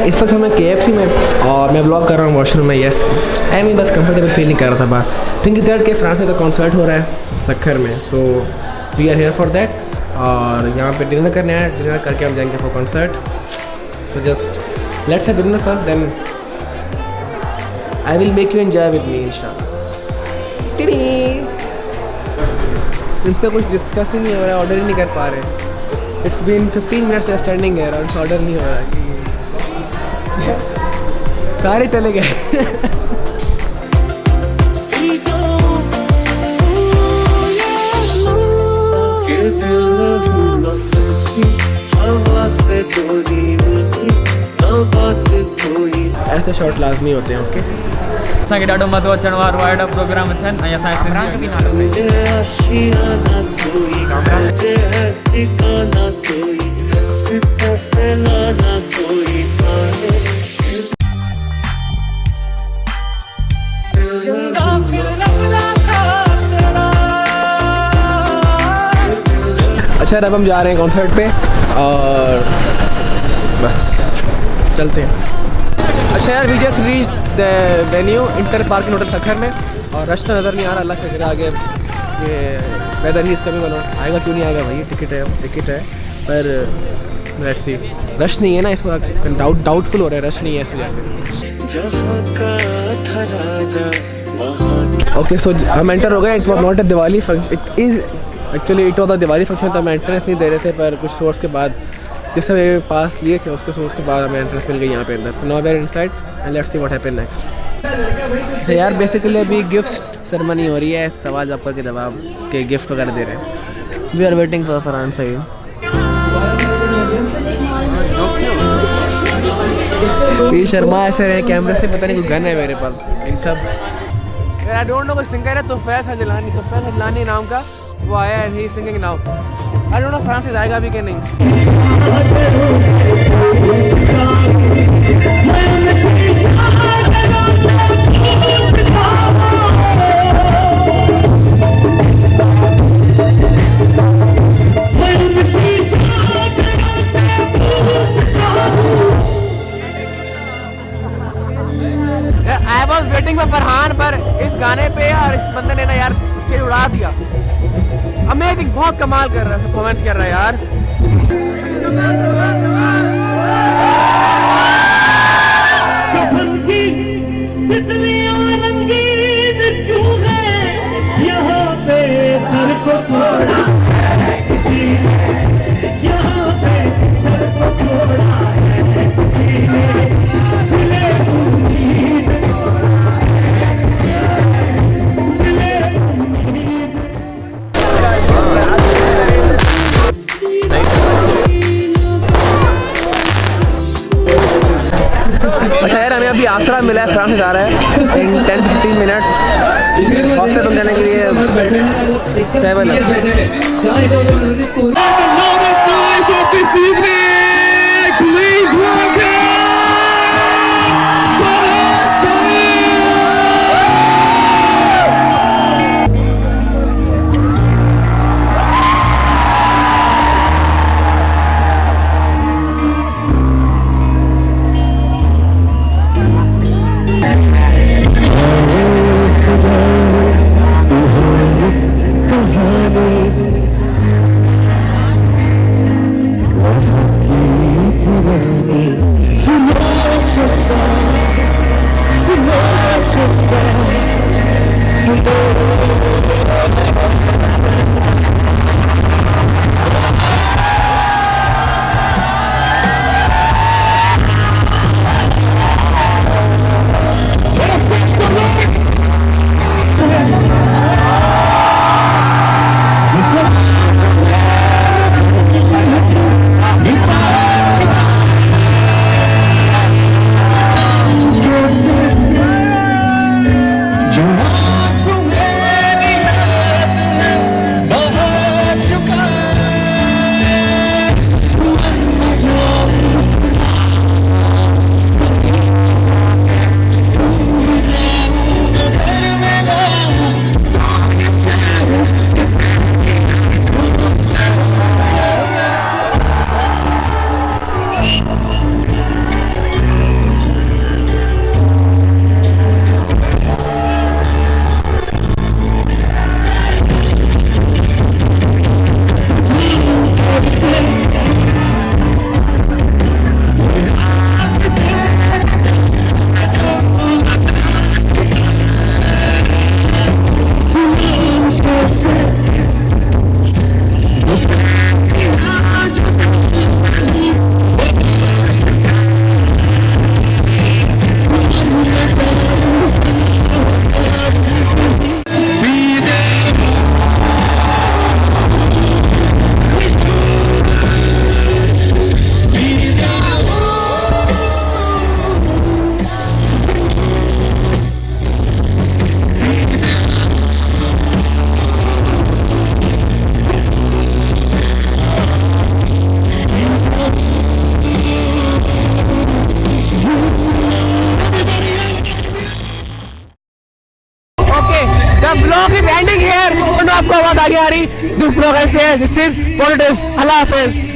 इस वक्त हमें KFC में और मैं ब्लॉग कर रहा हूँ वॉशरूम में। यस मैं बस कंफर्टेबल फील नहीं कर रहा था बाहर। थिंक दैट के फ्रांस में तो कॉन्सर्ट हो रहा है सक्खर में, so we are here for that. और यहाँ पे डिनर करने आए, डिनर करके हम जाएंगे for concert. So just let's have dinner first, then I will make you enjoy with me इंशाल्लाह। इनसे कुछ डिस्कस ही नहीं हो रहा है, ऑर्डर ही नहीं कर पा रहे। इट्स बीन 15 मिनट्स स्टैंडिंग है और ऑर्डर नहीं हो रहा है। सारे चले गए। ऐसे शॉट लाजमी होते हैं। ओके असांखे ॾाढो मज़ो अचण वारो आहे, ॾाढो प्रोग्राम थियनि ऐं असांजे अच्छा अब हम जा रहे हैं कॉन्सर्ट पे और बस चलते हैं। अच्छा यार we just reach the venue inter parking hotel Sukkur में और रश तो नज़र नहीं आ रहा। अल्लाह से आगे ये वेदर ही इसका भी बनो आएगा क्यों नहीं आएगा भाई, टिकट है पर लेट्स सी। रश नहीं है ना इस वक्त, डाउटफुल हो रहा है, रश नहीं है इस वजह से। ओके सो हम एंटर हो गए। It was not a Diwali function, it is actually it was a Diwali function. तो हम एंट्रेंस नहीं दे रहे थे पर कुछ सोर्स के बाद जिस समय पास लिए थे उसके सोर्स के बाद हमें एंट्रेंस मिल गई यहाँ पे अंदर। So now we are inside and let's see what happen next. तो यार बेसिकली अभी गिफ्ट सेरेमनी हो रही है, सवाल जवाब के जवाब के गिफ्ट वगैरह दे रहे हैं। We are waiting for Farhan Saeed. ये शर्मा ऐसे रहे कैमरे से, पता नहीं कोई गन है मेरे पास। ये सब आई डोंट नो कोई सिंगर है तोफैज़ हजलानी नाम का, वो आया है, he singing now. I don't know France से आएगा भी कि नहीं। I was waiting for Farhan, पर इस गाने पे और इस बंदे ने ना यार स्टेज उड़ा दिया। अमेजिंग, बहुत कमाल कर रहा है, परफॉर्मेंस कर रहा है यार। यहाँ पे सर को थोड़ा है किसी ने, यहाँ पे सर को थोड़ा है किसी ने, दिले उम्मीद थोड़ा है, दिले उम्मीद। अच्छा यार हमें अभी आसरा मिला है, फ्रांस से जा रहा है इन 10-15 मिनट्स। हॉस्टल बंद करने के लिए 7 कहानी ब्लॉग इज एंडिंग हियर। तो आपको आवाज आगे आ रही, दिस ब्लॉग ऐसे है, this is politics. Allah Hafiz.